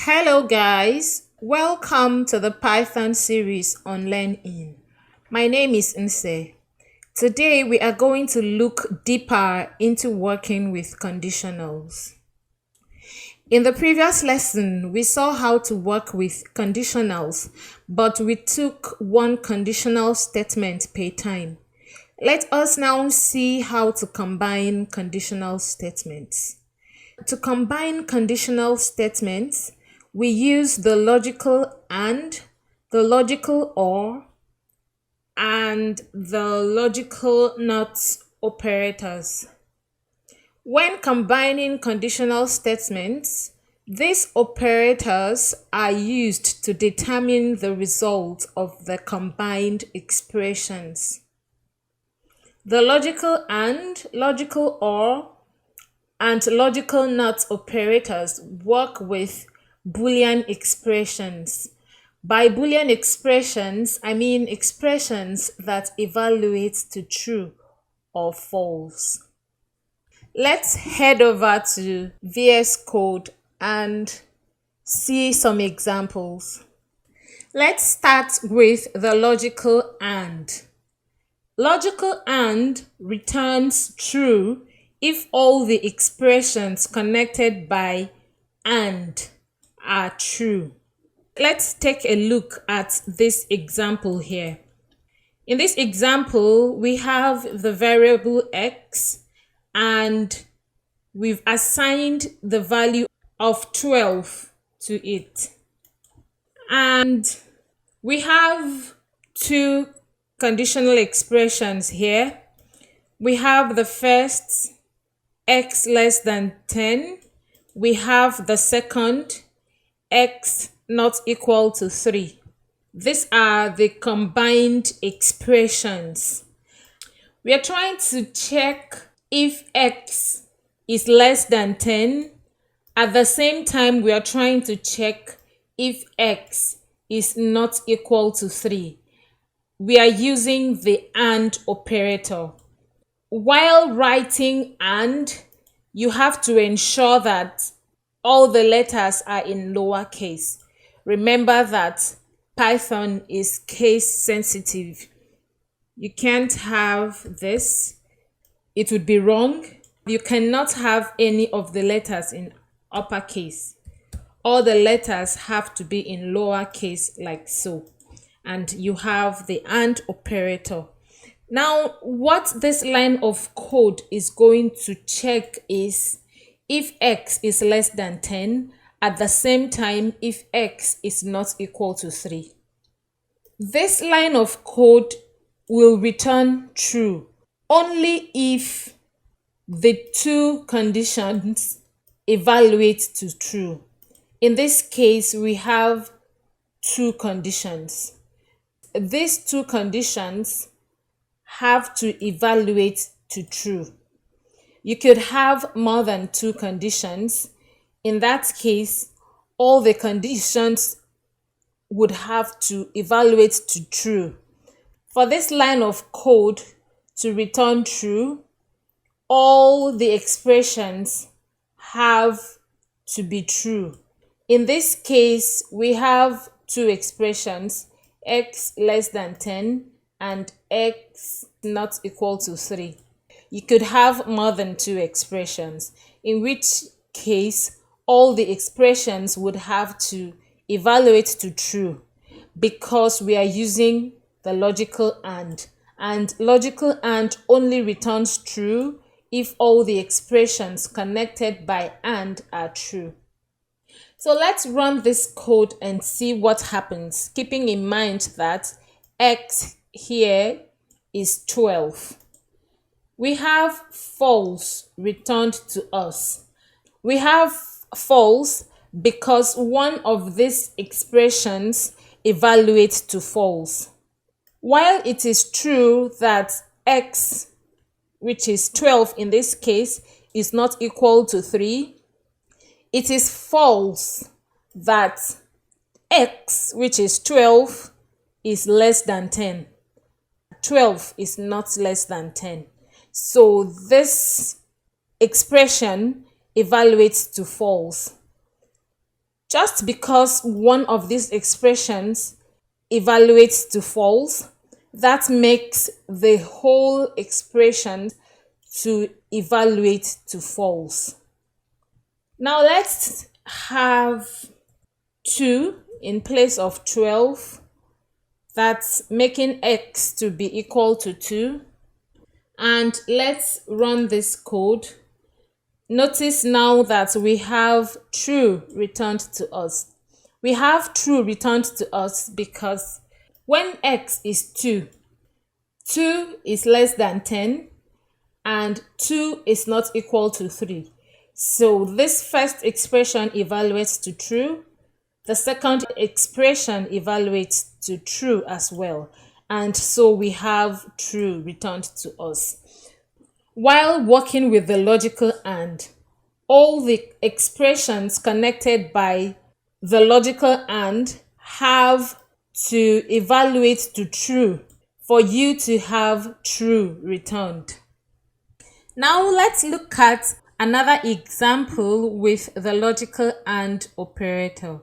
Hello guys, welcome to the Python series on LearnIn. My name is Nse. Today we are going to look deeper into working with conditionals. In the previous lesson, we saw how to work with conditionals, but we took one conditional statement per time. Let us now see how to combine conditional statements. To combine conditional statements, we use the logical and, the logical or, and the logical not operators. When combining conditional statements, these operators are used to determine the result of the combined expressions. The logical and, logical or, and logical not operators work with Boolean expressions. By Boolean expressions, I mean expressions that evaluate to true or false. Let's head over to VS Code and see some examples. Let's start with the logical and. Logical and returns true if all the expressions connected by and are true. Let's take a look at this example here. In this example, we have the variable x and we've assigned the value of 12 to it. And we have two conditional expressions here. We have the first x less than 10. We have the second x not equal to 3. These are the combined expressions. We are trying to check if x is less than 10. At the same time, we are trying to check if x is not equal to 3. We are using the AND operator. While writing AND, you have to ensure that all the letters are in lowercase. Remember that Python is case sensitive. You can't have this. It would be wrong. You cannot have any of the letters in uppercase. All the letters have to be in lowercase like so. And you have the AND operator. Now, what this line of code is going to check is if x is less than 10, at the same time if x is not equal to 3. This line of code will return true only if the two conditions evaluate to true. In this case, we have two conditions. These two conditions have to evaluate to true. You could have more than two conditions. In that case, all the conditions would have to evaluate to true. For this line of code to return true, all the expressions have to be true. In this case, we have two expressions, x less than 10 and x not equal to 3. You could have more than two expressions, in which case all the expressions would have to evaluate to true because we are using the logical and logical and only returns true if all the expressions connected by and are true. So let's run this code and see what happens, keeping in mind that x here is 12. We have false returned to us. We have false because one of these expressions evaluates to false. While it is true that x, which is 12 in this case, is not equal to 3, it is false that x, which is 12, is less than 10. 12 is not less than 10. So this expression evaluates to false. Just because one of these expressions evaluates to false, that makes the whole expression to evaluate to false. Now let's have 2 in place of 12. That's making x to be equal to 2. And let's run this code. Notice now that we have true returned to us. We have true returned to us because when x is 2, 2 is less than 10 and 2 is not equal to 3. So this first expression evaluates to true. The second expression evaluates to true as well. And so we have true returned to us. While working with the logical AND, all the expressions connected by the logical AND have to evaluate to true for you to have true returned. Now let's look at another example with the logical AND operator.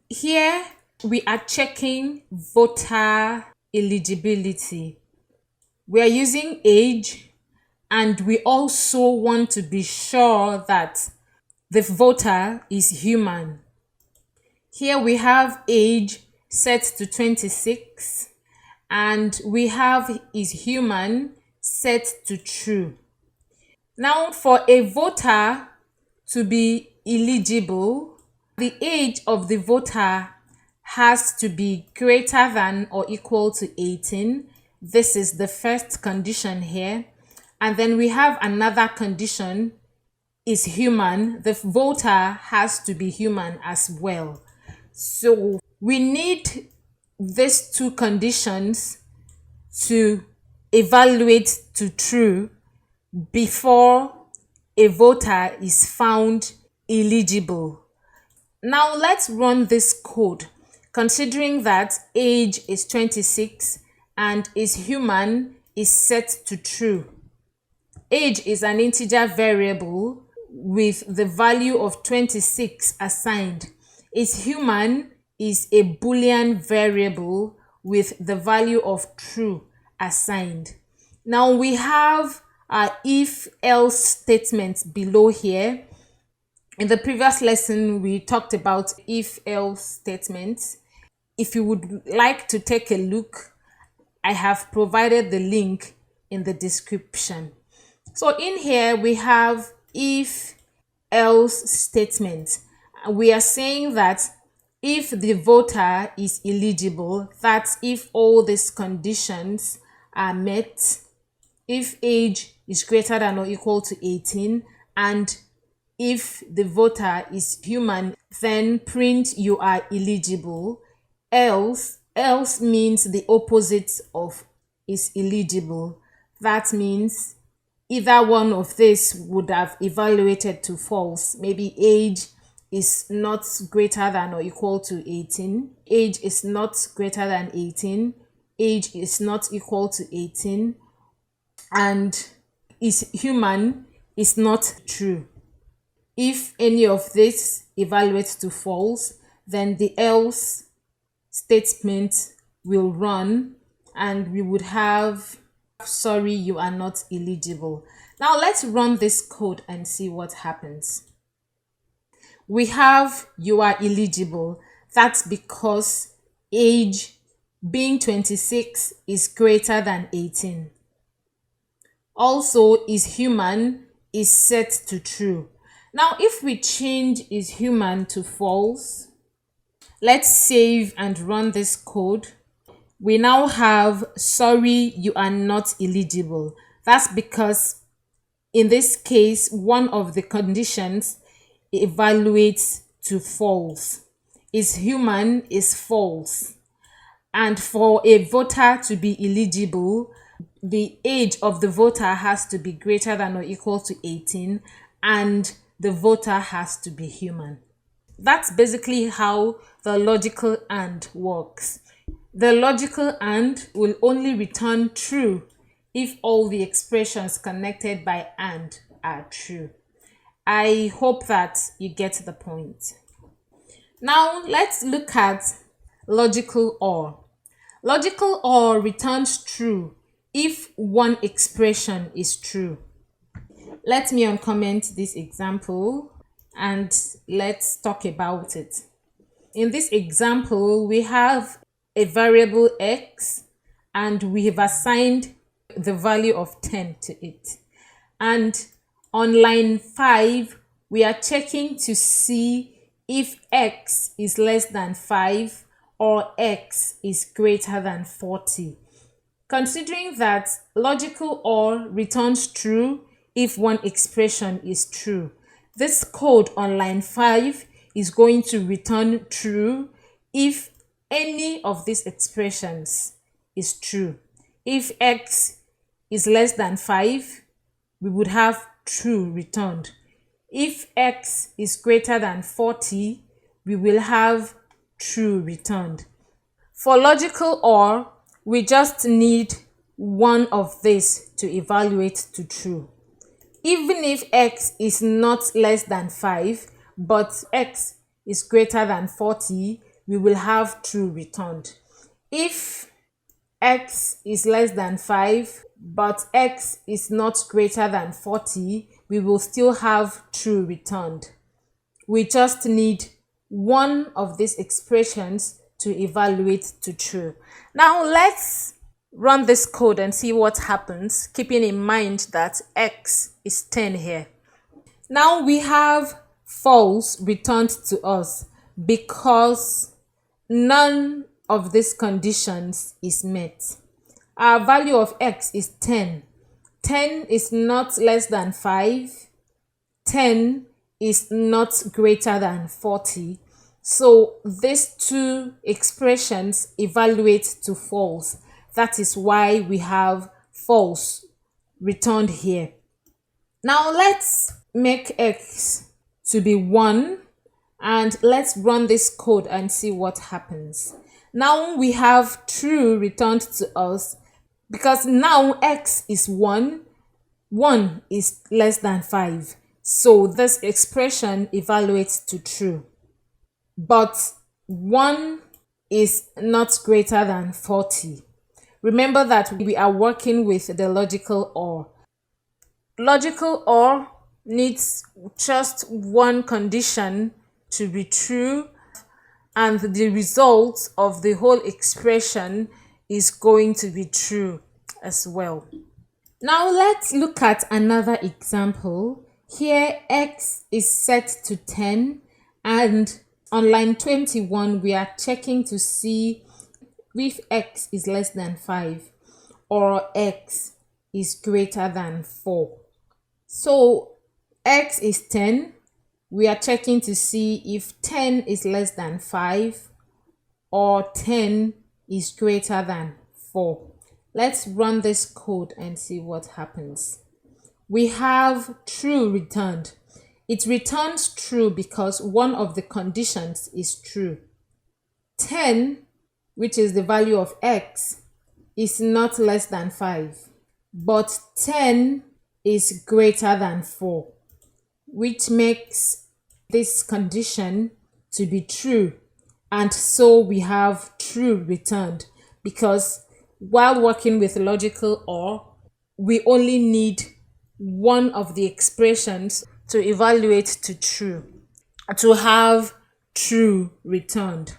Here we are checking voter eligibility. We are using age, and we also want to be sure that the voter is human. Here we have age set to 26 and we have is human set to true. Now for a voter to be eligible, the age of the voter has to be greater than or equal to 18. This is the first condition here. And then we have another condition, is human. The voter has to be human as well. So we need these 2 conditions to evaluate to true before a voter is found eligible. Now let's run this code. Considering that age is 26 and is human is set to true. Age is an integer variable with the value of 26 assigned. Is human is a Boolean variable with the value of true assigned. Now we have our if-else statements below here. In the previous lesson, we talked about if-else statements. If you would like to take a look, I have provided the link in the description. So in here we have if-else statement. We are saying that if the voter is eligible, that's if all these conditions are met, if age is greater than or equal to 18, and if the voter is human, then print you are eligible. Else means the opposite of is eligible. That means either one of this would have evaluated to false. Maybe age is not greater than or equal to 18. Age is not greater than 18. Age is not equal to 18. And is human is not true. If any of this evaluates to false, then the else statement will run and we would have sorry, you are not eligible. Now let's run this code and see what happens. We have you are eligible. That's because age being 26 is greater than 18. Also, is human is set to true. Now if we change is human to false, let's save and run this code. We now have sorry, you are not eligible. That's because in this case, one of the conditions evaluates to false. Is human is false. And for a voter to be eligible, the age of the voter has to be greater than or equal to 18 and the voter has to be human. That's basically how the logical AND works. The logical AND will only return true if all the expressions connected by AND are true. I hope that you get the point. Now let's look at logical OR. Logical OR returns true if one expression is true. Let me uncomment this example and let's talk about it. In this example, we have a variable x and we have assigned the value of 10 to it. And on line 5, we are checking to see if x is less than 5 or x is greater than 40. Considering that logical OR returns true if one expression is true, this code on line 5 is going to return true if any of these expressions is true. If x is less than 5, we would have true returned. If x is greater than 40, we will have true returned. For logical OR, we just need one of these to evaluate to true. Even if x is not less than 5, but x is greater than 40, we will have true returned. If x is less than 5, but x is not greater than 40, we will still have true returned. We just need one of these expressions to evaluate to true. Now let's run this code and see what happens, keeping in mind that x is 10 here. Now we have false returned to us because none of these conditions is met. Our value of x is 10. 10 is not less than 5. 10 is not greater than 40. So these two expressions evaluate to false. That is why we have false returned here. Now let's make x to be 1 and let's run this code and see what happens. Now we have true returned to us because now x is 1, 1 is less than 5. So this expression evaluates to true. But 1 is not greater than 40. Remember that we are working with the logical OR. Logical OR needs just one condition to be true and the result of the whole expression is going to be true as well. Now let's look at another example. Here x is set to 10 and on line 21 we are checking to see if x is less than 5 or x is greater than 4. So x is 10. We are checking to see if 10 is less than 5 or 10 is greater than 4. Let's run this code and see what happens. We have true returned. It returns true because one of the conditions is true. 10, which is the value of x, is not less than 5, but 10 is greater than 4, which makes this condition to be true. And so we have true returned because while working with logical OR, we only need one of the expressions to evaluate to true, to have true returned.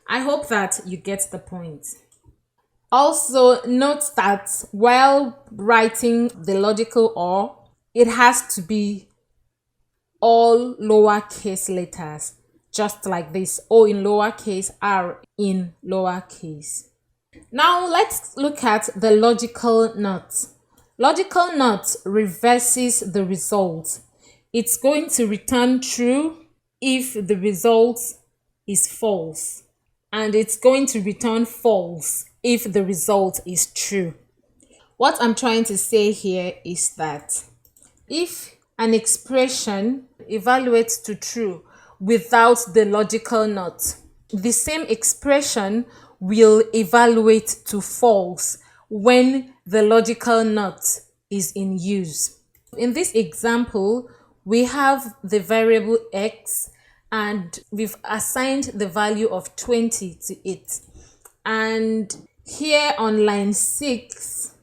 I hope that you get the point. Also, note that while writing the logical OR, it has to be all lowercase letters, just like this: O in lowercase, R in lowercase. Now let's look at the logical NOT. Logical NOT reverses the result. It's going to return true if the result is false, and it's going to return false if the result is true. What I'm trying to say here is that if an expression evaluates to true without the logical NOT, the same expression will evaluate to false when the logical NOT is in use. In this example, we have the variable x and we've assigned the value of 20 to it. And here on line 6,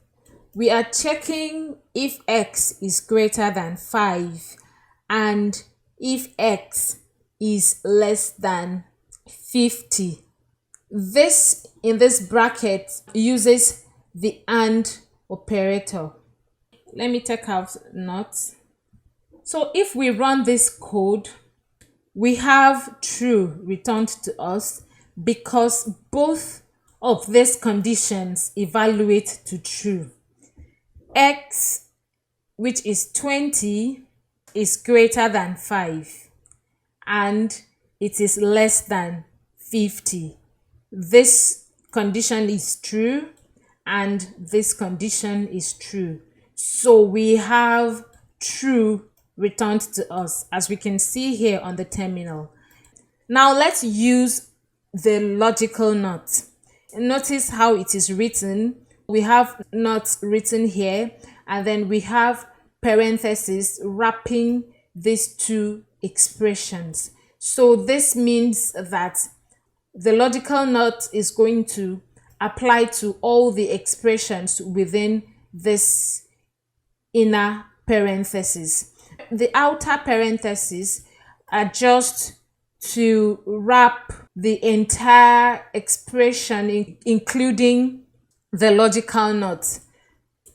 we are checking if x is greater than 5 and if x is less than 50. This in this bracket uses the AND operator. Let me take out not. So if we run this code, we have true returned to us because both of these conditions evaluate to true. X, which is 20, is greater than 5 and it is less than 50. This condition is true and this condition is true. So we have true returned to us, as we can see here on the terminal. Now let's use the logical NOT. Notice how it is written. We have NOT written here, and then we have parentheses wrapping these two expressions. So this means that the logical NOT is going to apply to all the expressions within this inner parentheses. The outer parentheses are just to wrap the entire expression, including the logical NOT.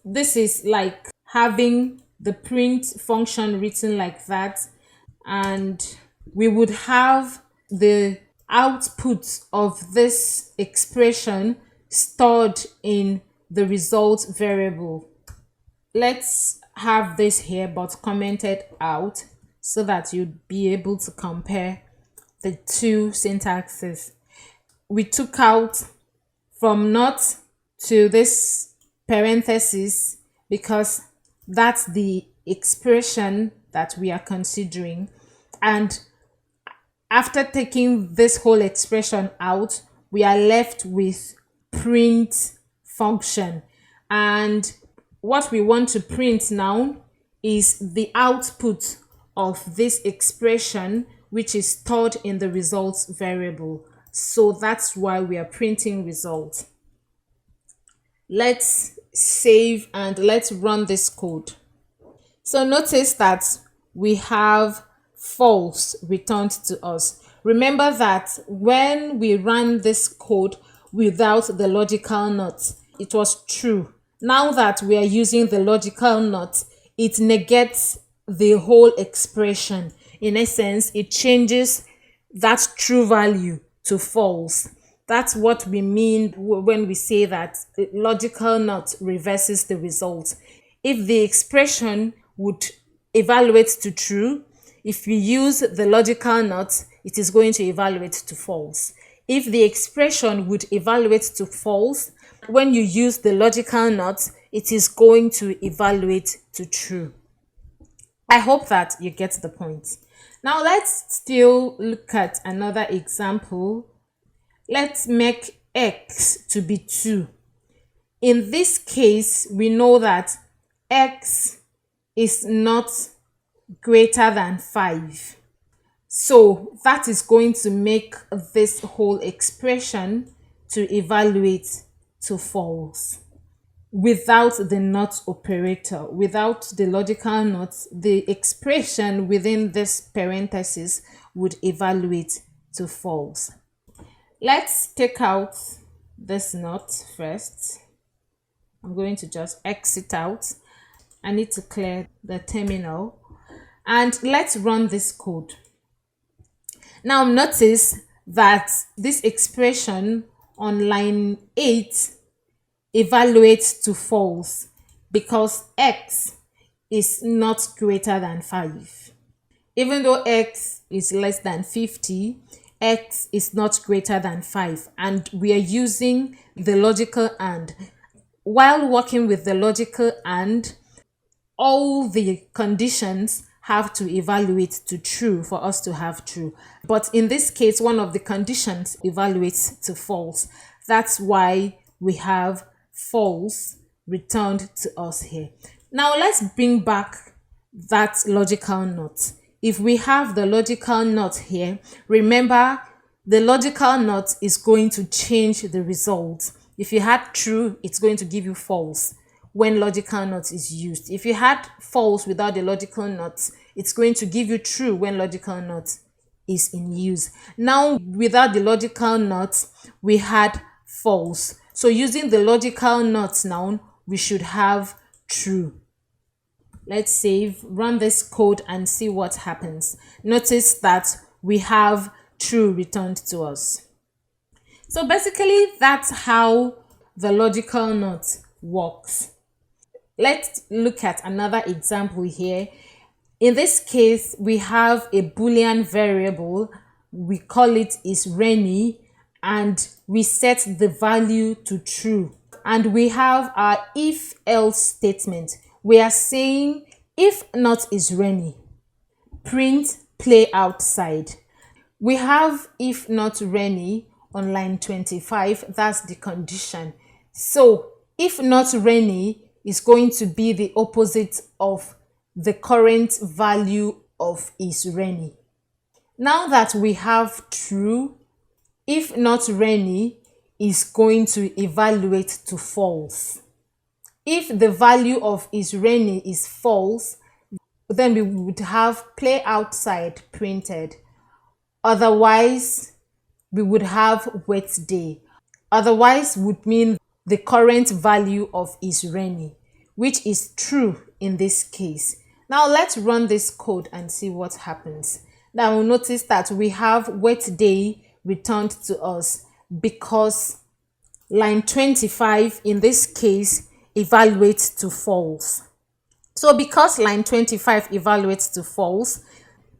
This is like having the print function written like that, and we would have the output of this expression stored in the result variable. Let's have this here but commented out so that you'd be able to compare the two syntaxes. We took out from not to this parenthesis because that's the expression that we are considering, and after taking this whole expression out, we are left with print function, and what we want to print now is the output of this expression, which is stored in the results variable. So that's why we are printing result. Let's save and let's run this code. So notice that we have false returned to us. Remember that when we ran this code without the logical NOT, it was true. Now that we are using the logical NOT, it negates the whole expression. In essence, it changes that true value to false. That's what we mean when we say that logical NOT reverses the result. If the expression would evaluate to true, if we use the logical NOT, it is going to evaluate to false. If the expression would evaluate to false, when you use the logical NOT, it is going to evaluate to true. I hope that you get the point. Now let's still look at another example. Let's make x to be 2. In this case, we know that x is not greater than 5. So that is going to make this whole expression to evaluate to false. Without the NOT operator, without the logical NOT, the expression within this parenthesis would evaluate to false. Let's take out this NOT first. I'm going to just exit out. I need to clear the terminal. And let's run this code. Now notice that this expression on line 8 evaluates to false because x is not greater than 5. Even though x is less than 50, x is not greater than 5, and we are using the logical AND. While working with the logical AND, all the conditions have to evaluate to true for us to have true. But in this case, one of the conditions evaluates to false. That's why we have false returned to us here. Now let's bring back that logical NOT. if we have the logical not here, remember the logical not is going to change the result. If you had true, it's going to give you false when logical not is used. If you had false without the logical not, it's going to give you true when logical not is in use. Now, without the logical not, we had false. So using the logical not now, we should have true. Let's save, run this code and see what happens. Notice that we have true returned to us. So basically, that's how the logical not works. Let's look at another example here. In this case, we have a Boolean variable. We call it is rainy, and we set the value to true. And we have our if else statement. We are saying if not is rainy, print play outside. We have if not rainy on line 25. That's the condition. So if not rainy is going to be the opposite of the current value of is rainy. Now that we have true, if not rainy is going to evaluate to false. If the value of is rainy is false, then we would have play outside printed. Otherwise, we would have wet day. Otherwise would mean the current value of is rainy, which is true in this case. Now let's run this code and see what happens. Now we'll notice that we have wet day returned to us because line 25 in this case evaluates to false. So because line 25 evaluates to false,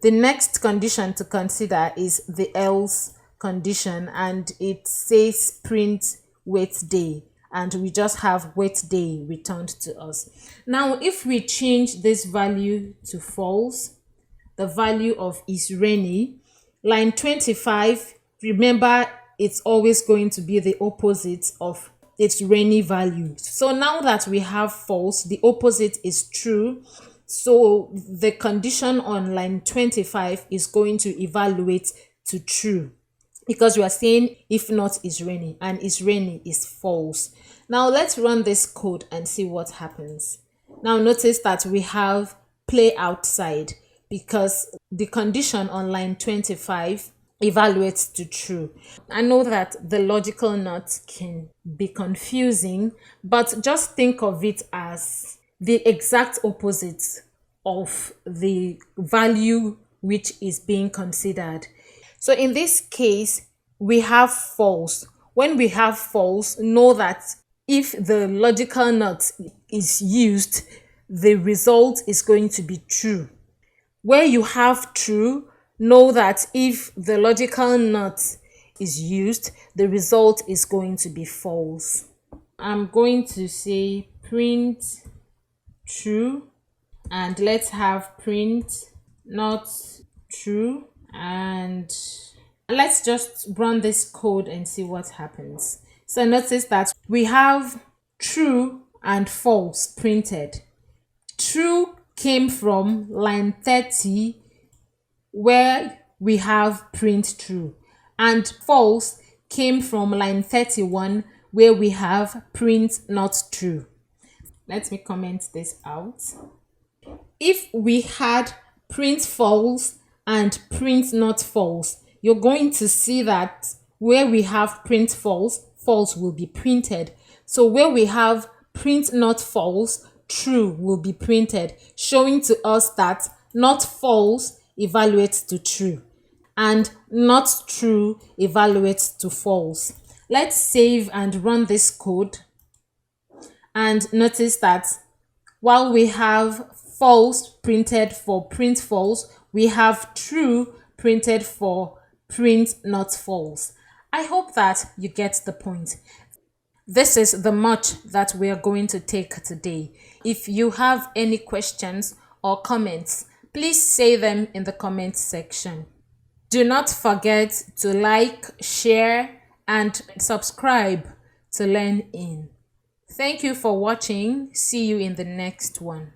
the next condition to consider is the else condition, and it says print wet day, and we just have wet day returned to us. Now if we change this value to false, the value of is rainy, line 25, remember it's always going to be the opposite of its rainy value. So now that we have false, the opposite is true. So the condition on line 25 is going to evaluate to true, because we are saying if not is rainy, and is rainy is false. Now let's run this code and see what happens. Now notice that we have play outside because the condition on line 25 evaluates to true. I know that the logical not can be confusing, but just think of it as the exact opposite of the value which is being considered. So in this case, we have false. When we have false, know that if the logical not is used, the result is going to be true. Where you have true, know that if the logical not is used, the result is going to be false. I'm going to say print true, and let's have print not true, and let's just run this code and see what happens. So notice that we have true and false printed. True came from line 30 where we have print true, and false came from line 31 where we have print not true. Let me comment this out. If we had print false and print not false, you're going to see that where we have print false, false will be printed. So where we have print not false, true will be printed, showing to us that not false evaluates to true and not true evaluates to false. Let's save and run this code, and notice that while we have false printed for print false, we have true printed for print not false. I hope that you get the point. This is the much that we are going to take today. If you have any questions or comments, please say them in the comment section. Do not forget to like, share, and subscribe to LearnIn. Thank you for watching. See you in the next one.